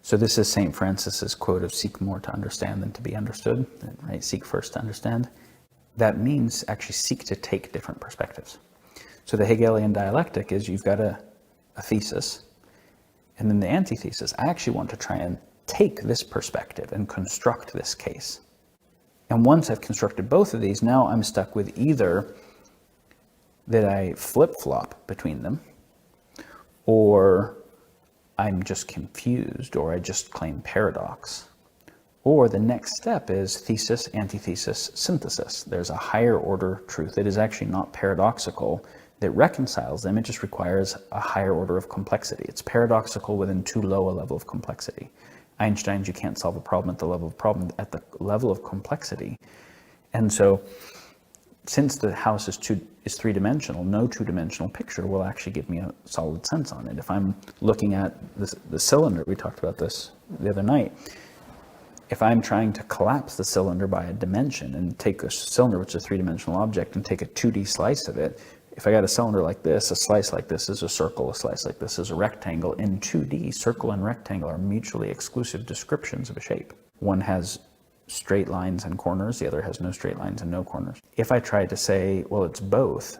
So this is St. Francis's quote of seek more to understand than to be understood, right? Seek first to understand. That means actually seek to take different perspectives. So the Hegelian dialectic is you've got a thesis, and then the antithesis. I actually want to try and take this perspective and construct this case. And once I've constructed both of these, now I'm stuck with either that I flip-flop between them, or I'm just confused, or I just claim paradox. Or the next step is thesis, antithesis, synthesis. There's a higher order truth that is actually not paradoxical that reconciles them. It just requires a higher order of complexity. It's paradoxical within too low a level of complexity. Einstein's, you can't solve a problem at the level of complexity. And so since the house is three-dimensional, no two-dimensional picture will actually give me a solid sense on it. If I'm looking at the cylinder, we talked about this the other night, if I'm trying to collapse the cylinder by a dimension and take a cylinder, which is a three-dimensional object, and take a 2D slice of it, if I got a cylinder like this, a slice like this is a circle, a slice like this is a rectangle. In 2D, circle and rectangle are mutually exclusive descriptions of a shape. One has straight lines and corners, the other has no straight lines and no corners. If I try to say, well, it's both,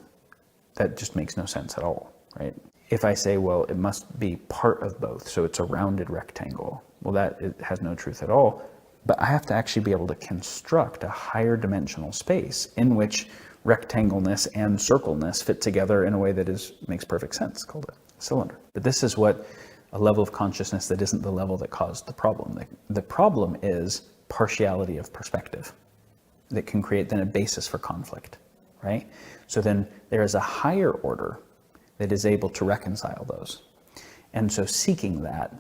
that just makes no sense at all, right? If I say, well, it must be part of both, so it's a rounded rectangle, well, it has no truth at all. But I have to actually be able to construct a higher dimensional space in which rectangleness and circleness fit together in a way that makes perfect sense, called a cylinder. But this is what a level of consciousness that isn't the level that caused the problem. The problem is partiality of perspective that can create then a basis for conflict, right? So then there is a higher order that is able to reconcile those. And so seeking that,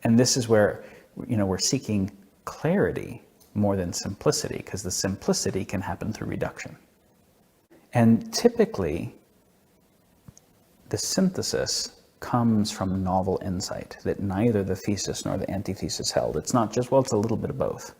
and this is where, we're seeking clarity more than simplicity, because the simplicity can happen through reduction. And typically, the synthesis comes from novel insight that neither the thesis nor the antithesis held. It's not just, well, it's a little bit of both.